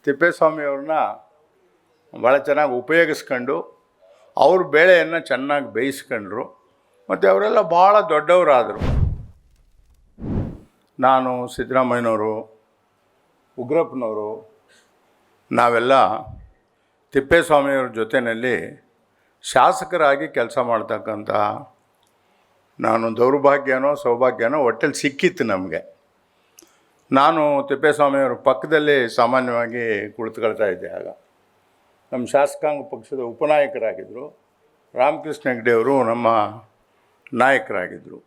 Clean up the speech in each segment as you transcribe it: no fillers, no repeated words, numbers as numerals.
ತಿಪ್ಪೇಸ್ವಾಮಿಯವ್ರನ್ನ ಭಾಳ ಚೆನ್ನಾಗಿ ಉಪಯೋಗಿಸ್ಕೊಂಡು ಅವ್ರ ಬೇಳೆಯನ್ನು ಚೆನ್ನಾಗಿ ಬೇಯಿಸ್ಕೊಂಡ್ರು ಮತ್ತು ಅವರೆಲ್ಲ ಭಾಳ ದೊಡ್ಡವರಾದರು. ನಾನು, ಸಿದ್ದರಾಮಯ್ಯನವರು, ಉಗ್ರಪ್ಪನವರು ನಾವೆಲ್ಲ ತಿಪ್ಪೇಸ್ವಾಮಿಯವ್ರ ಜೊತೆಯಲ್ಲಿ ಶಾಸಕರಾಗಿ ಕೆಲಸ ಮಾಡ್ತಕ್ಕಂಥ ನಾನು ದೌರ್ಭಾಗ್ಯನೋ ಸೌಭಾಗ್ಯನೋ ಒಟ್ಟಲ್ಲಿ ಸಿಕ್ಕಿತ್ತು ನಮಗೆ. ನಾನು ತಿಪ್ಪೇಸ್ವಾಮಿಯವ್ರ ಪಕ್ಕದಲ್ಲಿ ಸಾಮಾನ್ಯವಾಗಿ ಕುಳಿತುಕೊಳ್ತಾ ಇದ್ದೆ. ಆಗ ನಮ್ಮ ಶಾಸಕಾಂಗ ಪಕ್ಷದ ಉಪನಾಯಕರಾಗಿದ್ದರು. ರಾಮಕೃಷ್ಣ ಹೆಗಡೆಯವರು ನಮ್ಮ ನಾಯಕರಾಗಿದ್ದರು.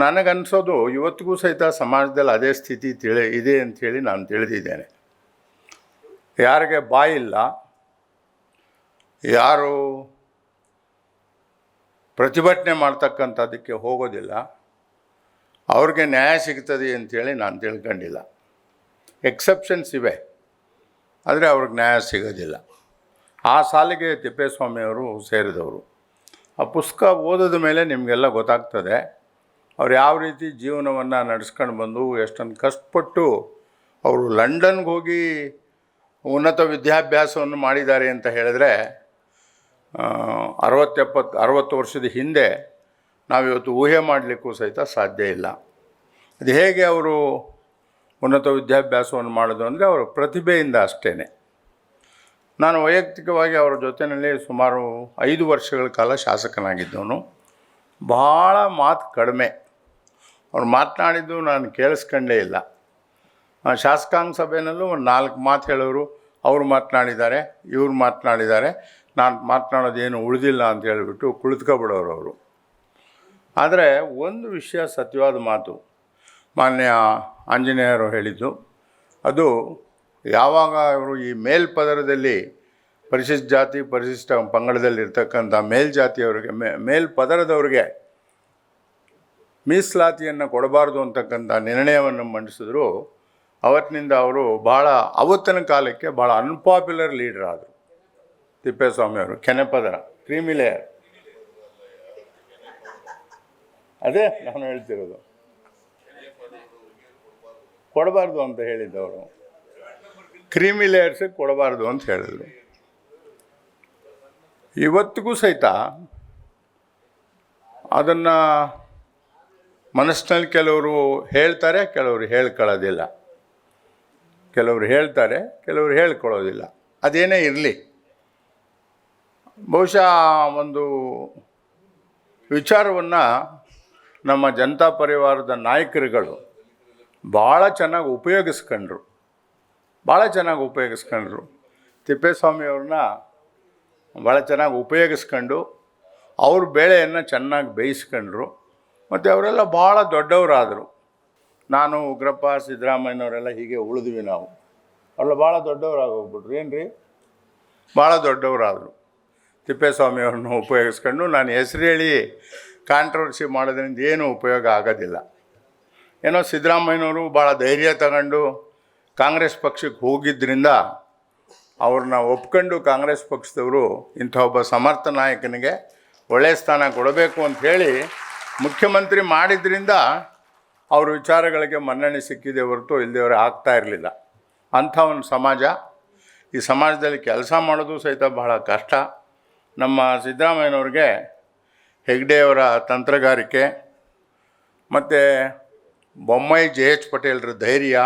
ನನಗನ್ನಿಸೋದು ಇವತ್ತಿಗೂ ಸಹಿತ ಸಮಾಜದಲ್ಲಿ ಅದೇ ಸ್ಥಿತಿ ಇದೆ ಅಂಥೇಳಿ ನಾನು ತಿಳಿದಿದ್ದೇನೆ. ಯಾರಿಗೆ ಬಾಯಿಲ್ಲ, ಯಾರು ಪ್ರತಿಭಟನೆ ಮಾಡ್ತಕ್ಕಂಥದ್ದಕ್ಕೆ ಹೋಗೋದಿಲ್ಲ, ಅವ್ರಿಗೆ ನ್ಯಾಯ ಸಿಗ್ತದೆ ಅಂಥೇಳಿ ನಾನು ತಿಳ್ಕೊಂಡಿಲ್ಲ. ಎಕ್ಸೆಪ್ಷನ್ಸ್ ಇವೆ, ಆದರೆ ಅವ್ರಿಗೆ ನ್ಯಾಯ ಸಿಗೋದಿಲ್ಲ. ಆ ಸಾಲಿಗೆ ತಿಪ್ಪೇಸ್ವಾಮಿಯವರು ಸೇರಿದವರು. ಆ ಪುಸ್ತಕ ಓದಿದ ಮೇಲೆ ನಿಮಗೆಲ್ಲ ಗೊತ್ತಾಗ್ತದೆ ಅವ್ರು ಯಾವ ರೀತಿ ಜೀವನವನ್ನು ನಡೆಸ್ಕೊಂಡು ಬಂದು ಎಷ್ಟೊಂದು ಕಷ್ಟಪಟ್ಟು ಅವರು ಲಂಡನ್ಗೆ ಹೋಗಿ ಉನ್ನತ ವಿದ್ಯಾಭ್ಯಾಸವನ್ನು ಮಾಡಿದ್ದಾರೆ ಅಂತ ಹೇಳಿದ್ರೆ 60 ವರ್ಷದ ಹಿಂದೆ ನಾವಿವತ್ತು ಊಹೆ ಮಾಡಲಿಕ್ಕೂ ಸಹಿತ ಸಾಧ್ಯ ಇಲ್ಲ. ಅದು ಹೇಗೆ ಅವರು ಉನ್ನತ ವಿದ್ಯಾಭ್ಯಾಸವನ್ನು ಮಾಡೋದು ಅಂದರೆ ಅವರ ಪ್ರತಿಭೆಯಿಂದ ಅಷ್ಟೇ. ನಾನು ವೈಯಕ್ತಿಕವಾಗಿ ಅವರ ಜೊತೆಯಲ್ಲಿ ಸುಮಾರು 5 ವರ್ಷಗಳ ಕಾಲ ಶಾಸಕನಾಗಿದ್ದವನು. ಭಾಳ ಮಾತು ಕಡಿಮೆ, ಅವ್ರು ಮಾತನಾಡಿದ್ದು ನಾನು ಕೇಳಿಸ್ಕೊಂಡೇ ಇಲ್ಲ. ಶಾಸಕಾಂಗ ಸಭೆಯಲ್ಲೂ ಒಂದು 4 ಮಾತು ಹೇಳೋರು, ಅವರು ಮಾತನಾಡಿದ್ದಾರೆ, ಇವ್ರು ಮಾತನಾಡಿದ್ದಾರೆ, ನಾನು ಮಾತನಾಡೋದೇನು ಉಳಿದಿಲ್ಲ ಅಂತ ಹೇಳಿಬಿಟ್ಟು ಕುಳಿತುಕೊಬಿಡೋರು ಅವರು. ಆದರೆ ಒಂದು ವಿಷಯ ಸತ್ಯವಾದ ಮಾತು ಮಾನ್ಯ ಆಂಜನೇಯರು ಹೇಳಿದ್ದು, ಅದು ಯಾವಾಗ ಅವರು ಈ ಮೇಲ್ಪದರದಲ್ಲಿ ಪರಿಶಿಷ್ಟ ಜಾತಿ ಪರಿಶಿಷ್ಟ ಪಂಗಡದಲ್ಲಿರ್ತಕ್ಕಂಥ ಮೇಲ್ಜಾತಿಯವರಿಗೆ ಮೇಲ್ಪದರದವ್ರಿಗೆ ಮೀಸಲಾತಿಯನ್ನು ಕೊಡಬಾರ್ದು ಅಂತಕ್ಕಂಥ ನಿರ್ಣಯವನ್ನು ಮಂಡಿಸಿದ್ರು. ಅವತ್ತಿನಿಂದ ಅವರು ಅವತ್ತಿನ ಕಾಲಕ್ಕೆ ಭಾಳ ಅನ್ಪಾಪ್ಯುಲರ್ ಲೀಡರ್ ಆದರು ತಿಪ್ಪೇಸ್ವಾಮಿಯವರು. ಕೆನೆಪದರ, ಕ್ರೀಮಿ ಲೇಯರ್, ಅದೇ ನಾನು ಹೇಳ್ತಿರೋದು. ಕೊಡಬಾರ್ದು ಅಂತ ಹೇಳಿದ್ದವರು, ಕ್ರೀಮಿ ಲೇಯರ್ಸಿಗೆ ಕೊಡಬಾರ್ದು ಅಂತ ಹೇಳಿದ್ರು. ಇವತ್ತಿಗೂ ಸಹಿತ ಅದನ್ನು ಮನಸ್ಸಿನಲ್ಲಿ ಕೆಲವರು ಹೇಳ್ತಾರೆ, ಕೆಲವರು ಹೇಳ್ಕೊಳ್ಳೋದಿಲ್ಲ. ಕೆಲವರು ಹೇಳ್ತಾರೆ, ಕೆಲವರು ಹೇಳ್ಕೊಳ್ಳೋದಿಲ್ಲ. ಅದೇನೇ ಇರಲಿ, ಬಹುಶಃ ಒಂದು ವಿಚಾರವನ್ನು ನಮ್ಮ ಜನತಾ ಪರಿವಾರದ ನಾಯಕರುಗಳು ಭಾಳ ಚೆನ್ನಾಗಿ ಉಪಯೋಗಿಸ್ಕೊಂಡ್ರು. ತಿಪ್ಪೇಸ್ವಾಮಿಯವ್ರನ್ನ ಭಾಳ ಚೆನ್ನಾಗಿ ಉಪಯೋಗಿಸ್ಕೊಂಡು ಅವ್ರ ಬೇಳೆಯನ್ನು ಚೆನ್ನಾಗಿ ಬೇಯಿಸ್ಕೊಂಡ್ರು ಮತ್ತು ಅವರೆಲ್ಲ ಭಾಳ ದೊಡ್ಡವರಾದರು. ನಾನು, ಉಗ್ರಪ್ಪ, ಸಿದ್ದರಾಮಯ್ಯನವರೆಲ್ಲ ಹೀಗೆ ಉಳಿದ್ವಿ ನಾವು. ಅವರೆಲ್ಲ ಭಾಳ ದೊಡ್ಡವರಾಗೋಗ್ಬಿಟ್ರು. ಏನು ರೀ, ಭಾಳ ದೊಡ್ಡವರಾದರು. ತಿಪ್ಪೇಸ್ವಾಮಿಯವ್ರನ್ನ ಉಪಯೋಗಿಸ್ಕೊಂಡು ನಾನು ಹೆಸರು ಹೇಳಿ ಕಾಂಟ್ರವರ್ಸಿ ಮಾಡೋದ್ರಿಂದ ಏನೂ ಉಪಯೋಗ ಆಗೋದಿಲ್ಲ. ಏನೋ ಸಿದ್ದರಾಮಯ್ಯನವರು ಭಾಳ ಧೈರ್ಯ ತಗೊಂಡು ಕಾಂಗ್ರೆಸ್ ಪಕ್ಷಕ್ಕೆ ಹೋಗಿದ್ದರಿಂದ ಅವ್ರನ್ನ ಒಪ್ಕೊಂಡು ಕಾಂಗ್ರೆಸ್ ಪಕ್ಷದವರು ಇಂಥ ಒಬ್ಬ ಸಮರ್ಥ ನಾಯಕನಿಗೆ ಒಳ್ಳೆಯ ಸ್ಥಾನ ಕೊಡಬೇಕು ಅಂತ ಹೇಳಿ ಮುಖ್ಯಮಂತ್ರಿ ಮಾಡಿದ್ರಿಂದ ಅವ್ರ ವಿಚಾರಗಳಿಗೆ ಮನ್ನಣೆ ಸಿಕ್ಕಿದೆ ಹೊರತು ಇಲ್ಲದೆಯವರೇ ಆಗ್ತಾ ಇರಲಿಲ್ಲ. ಅಂಥ ಒಂದು ಸಮಾಜ. ಈ ಸಮಾಜದಲ್ಲಿ ಕೆಲಸ ಮಾಡೋದು ಸಹಿತ ಬಹಳ ಕಷ್ಟ. ನಮ್ಮ ಸಿದ್ದರಾಮಯ್ಯನವ್ರಿಗೆ ಹೆಗ್ಡೆಯವರ ತಂತ್ರಗಾರಿಕೆ ಮತ್ತು ಬೊಮ್ಮಾಯಿ JH ಪಟೇಲರ ಧೈರ್ಯ,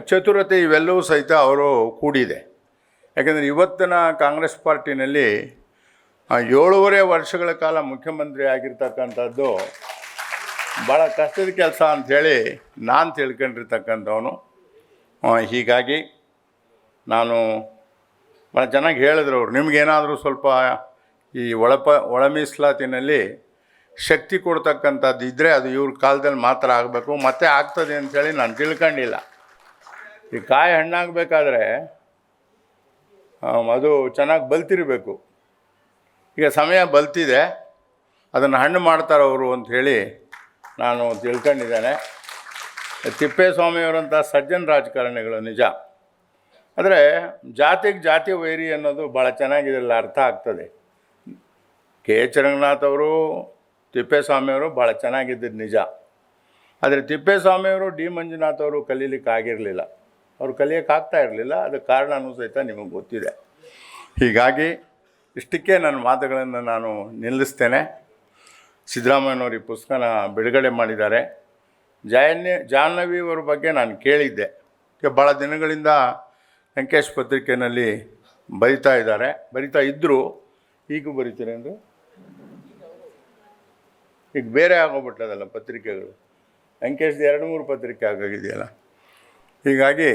ಚತುರತೆ ಇವೆಲ್ಲವೂ ಸಹಿತ ಅವರು ಕೂಡಿದೆ. ಯಾಕೆಂದರೆ ಇವತ್ತಿನ ಕಾಂಗ್ರೆಸ್ ಪಾರ್ಟಿನಲ್ಲಿ 7.5 ವರ್ಷಗಳ ಕಾಲ ಮುಖ್ಯಮಂತ್ರಿ ಆಗಿರ್ತಕ್ಕಂಥದ್ದು ಭಾಳ ಕಷ್ಟದ ಕೆಲಸ ಅಂಥೇಳಿ ನಾನು ತಿಳ್ಕೊಂಡಿರ್ತಕ್ಕಂಥವನು. ಹೀಗಾಗಿ ನಾನು ಭಾಳ ಚೆನ್ನಾಗಿ ಹೇಳಿದ್ರು ಅವರು, ನಿಮಗೇನಾದರೂ ಸ್ವಲ್ಪ ಈ ಒಳ ಮೀಸಲಾತಿನಲ್ಲಿ ಶಕ್ತಿ ಕೊಡ್ತಕ್ಕಂಥದ್ದು ಇದ್ದರೆ ಅದು ಇವ್ರ ಕಾಲದಲ್ಲಿ ಮಾತ್ರ ಆಗಬೇಕು, ಮತ್ತೆ ಆಗ್ತದೆ ಅಂಥೇಳಿ ನಾನು ತಿಳ್ಕೊಂಡಿಲ್ಲ. ಈ ಕಾಯಿ ಹಣ್ಣಾಗಬೇಕಾದ್ರೆ ಅದು ಚೆನ್ನಾಗಿ ಬಲ್ತಿರಬೇಕು. ಈಗ ಸಮಯ ಬಲ್ತಿದೆ, ಅದನ್ನು ಹಣ್ಣು ಮಾಡ್ತಾರವರು ಅಂಥೇಳಿ ನಾನು ತಿಳ್ಕೊಂಡಿದ್ದೇನೆ. ತಿಪ್ಪೇಸ್ವಾಮಿಯವರಂಥ ಸಜ್ಜನ ರಾಜಕಾರಣಿಗಳು ನಿಜ. ಆದರೆ ಜಾತಿಗೆ ಜಾತಿ ವೈರಿ ಅನ್ನೋದು ಭಾಳ ಚೆನ್ನಾಗಿದೆಲ್ಲ ಅರ್ಥ ಆಗ್ತದೆ. KH ರಂಗನಾಥ್ ಅವರು, ತಿಪ್ಪೇಸ್ವಾಮಿಯವರು ಭಾಳ ಚೆನ್ನಾಗಿದ್ದರು ನಿಜ. ಆದರೆ ತಿಪ್ಪೇಸ್ವಾಮಿಯವರು, D. ಮಂಜುನಾಥ್ ಅವರು ಕಲೀಲಿಕ್ಕೆ ಆಗಿರಲಿಲ್ಲ. ಅವ್ರು ಕಲಿಯೋಕ್ಕಾಗ್ತಾ ಇರಲಿಲ್ಲ. ಅದಕ್ಕೆ ಕಾರಣವೂ ಸಹಿತ ನಿಮಗೆ ಗೊತ್ತಿದೆ. ಹೀಗಾಗಿ ಇಷ್ಟಕ್ಕೆ ನನ್ನ ಮಾತುಗಳನ್ನು ನಾನು ನಿಲ್ಲಿಸ್ತೇನೆ. ಸಿದ್ದರಾಮಯ್ಯನವರು ಈ ಪುಸ್ತಕನ ಬಿಡುಗಡೆ ಮಾಡಿದ್ದಾರೆ. ಜಾಹ್ನವಿ ಅವರ ಬಗ್ಗೆ ನಾನು ಕೇಳಿದ್ದೆ. ಭಾಳ ದಿನಗಳಿಂದ ಲಂಕೇಶ್ ಪತ್ರಿಕೆಯಲ್ಲಿ ಬರಿತಾ ಇದ್ದರು. ಈಗೂ ಬರೀತೀರೇನು? ಈಗ ಬೇರೆ ಆಗೋಗ್ಬಿಟ್ಟದಲ್ಲ ಪತ್ರಿಕೆಗಳು. ಲಂಕೇಶ್ದು 2-3 ಪತ್ರಿಕೆ ಆಗಾಗಿದೆಯಲ್ಲ. ಹೀಗಾಗಿ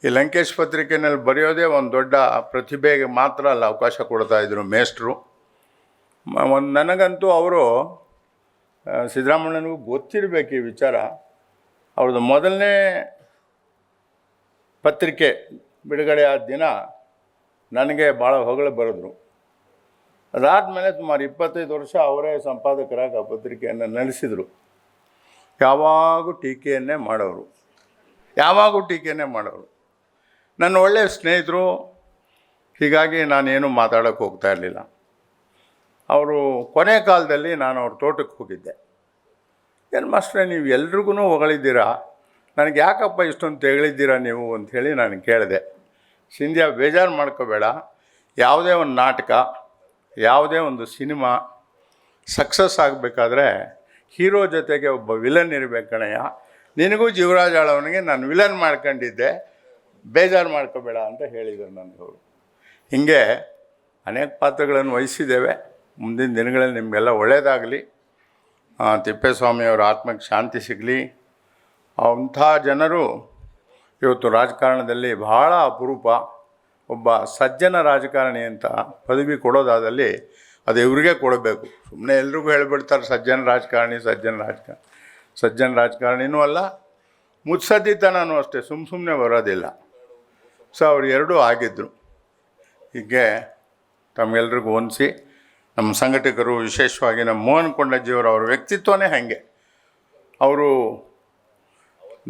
ಈ ಲಂಕೇಶ್ ಪತ್ರಿಕೆಯಲ್ಲಿ ಬರೆಯೋದೇ ಒಂದು ದೊಡ್ಡ ಪ್ರತಿಭೆಗೆ ಮಾತ್ರ ಅಲ್ಲ ಅವಕಾಶ ಕೊಡ್ತಾಯಿದ್ರು ಮೇಷ್ಟ್ರು. ನನಗಂತೂ ಅವರು ಸಿದ್ದರಾಮಯ್ಯನಿಗೂ ಗೊತ್ತಿರಬೇಕು ಈ ವಿಚಾರ. ಅವ್ರದ್ದು ಮೊದಲನೇ ಪತ್ರಿಕೆ ಬಿಡುಗಡೆ ಆದ ದಿನ ನನಗೆ ಭಾಳ ಹೊಗಳು ಬರೆದ್ರು. ಅದಾದಮೇಲೆ ಸುಮಾರು 25 ವರ್ಷ ಅವರೇ ಸಂಪಾದಕರಾಗಿ ಆ ಪತ್ರಿಕೆಯನ್ನು ನಡೆಸಿದರು. ಯಾವಾಗೂ ಟೀಕೆಯನ್ನೇ ಮಾಡೋರು. ನನ್ನ ಒಳ್ಳೆಯ ಸ್ನೇಹಿತರು. ಹೀಗಾಗಿ ನಾನೇನು ಮಾತಾಡೋಕ್ಕೆ ಹೋಗ್ತಾ ಇರಲಿಲ್ಲ. ಅವರು ಕೊನೆ ಕಾಲದಲ್ಲಿ ನಾನು ಅವ್ರ ತೋಟಕ್ಕೆ ಹೋಗಿದ್ದೆ. ಏನು ಮಾಸ್ಟ್ರೇ, ನೀವು ಎಲ್ರಿಗೂ ಹೊಗಳಿದ್ದೀರಾ, ನನಗೆ ಯಾಕಪ್ಪ ಇಷ್ಟೊಂದು ತೆಗಳಿದ್ದೀರಾ ನೀವು ಅಂಥೇಳಿ ನಾನು ಕೇಳಿದೆ. ಸಿಂಧ್ಯಾ, ಬೇಜಾರು ಮಾಡ್ಕೋಬೇಡ. ಯಾವುದೇ ಒಂದು ನಾಟಕ, ಯಾವುದೇ ಒಂದು ಸಿನಿಮಾ ಸಕ್ಸಸ್ ಆಗಬೇಕಾದ್ರೆ ಹೀರೋ ಜೊತೆಗೆ ಒಬ್ಬ ವಿಲನ್ ಇರಬೇಕು ಕಣಯ್ಯ. ನಿನಗೂ ಜೀವರಾಜ್ ಆಳವನಿಗೆ ನಾನು ವಿಲನ್ ಮಾಡ್ಕೊಂಡಿದ್ದೆ, ಬೇಜಾರು ಮಾಡ್ಕೋಬೇಡ ಅಂತ ಹೇಳಿದರು ನನಗವರು. ಹೀಗೆ ಅನೇಕ ಪಾತ್ರಗಳನ್ನು ವಹಿಸಿದ್ದೇವೆ. ಮುಂದಿನ ದಿನಗಳಲ್ಲಿ ನಿಮಗೆಲ್ಲ ಒಳ್ಳೆಯದಾಗಲಿ. ತಿಪ್ಪೇಸ್ವಾಮಿಯವರ ಆತ್ಮಕ್ಕೆ ಶಾಂತಿ ಸಿಗಲಿ. ಅಂಥ ಜನರು ಇವತ್ತು ರಾಜಕಾರಣದಲ್ಲಿ ಬಹಳ ಅಪರೂಪ. ಒಬ್ಬ ಸಜ್ಜನ ರಾಜಕಾರಣಿ ಅಂತ ಪದವಿ ಕೊಡೋದಾದಲ್ಲಿ ಅದು ಇವ್ರಿಗೆ ಕೊಡಬೇಕು. ಸುಮ್ಮನೆ ಎಲ್ರಿಗೂ ಹೇಳಿಬಿಡ್ತಾರೆ ಸಜ್ಜನ ರಾಜಕಾರಣಿನೂ ಅಲ್ಲ, ಮುತ್ಸದ್ದಿತನೂ ಅಷ್ಟೇ, ಸುಮ್ಮನೆ ಬರೋದಿಲ್ಲ. ಸೊ ಅವರು ಎರಡೂ ಆಗಿದ್ದರು. ಹೀಗೆ ತಮಗೆಲ್ರಿಗೂ ಹೊಂದಿಸಿ ನಮ್ಮ ಸಂಘಟಕರು, ವಿಶೇಷವಾಗಿ ನಮ್ಮ ಮೋಹನ್ ಕೊಂಡಜ್ಜಿಯವರು, ಅವರ ವ್ಯಕ್ತಿತ್ವನೇ ಹಾಗೆ. ಅವರು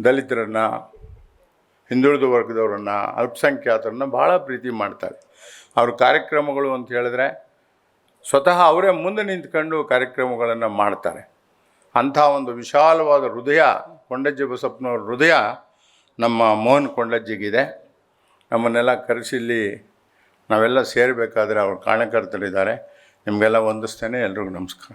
ದಲಿತರನ್ನು, ಹಿಂದುಳಿದ ವರ್ಗದವರನ್ನು, ಅಲ್ಪಸಂಖ್ಯಾತರನ್ನು ಭಾಳ ಪ್ರೀತಿ ಮಾಡ್ತಾರೆ. ಅವ್ರ ಕಾರ್ಯಕ್ರಮಗಳು ಅಂತ ಹೇಳಿದ್ರೆ ಸ್ವತಃ ಅವರೇ ಮುಂದೆ ನಿಂತ್ಕೊಂಡು ಕಾರ್ಯಕ್ರಮಗಳನ್ನು ಮಾಡ್ತಾರೆ. ಅಂಥ ಒಂದು ವಿಶಾಲವಾದ ಹೃದಯ ಕೊಂಡಜ್ಜಿ ಬಸಪ್ಪನವ್ರ ಹೃದಯ ನಮ್ಮ ಮೋಹನ್ ಕೊಂಡಜ್ಜಿಗಿದೆ. ನಮ್ಮನ್ನೆಲ್ಲ ಕರೆಸಿಲ್ಲಿ ನಾವೆಲ್ಲ ಸೇರಬೇಕಾದ್ರೆ ಅವ್ರ ಕಾರಣಕರ್ತರಿದ್ದಾರೆ. ನಿಮಗೆಲ್ಲ ವಂದಿಸ್ತೇನೆ. ಎಲ್ರಿಗೂ ನಮಸ್ಕಾರ.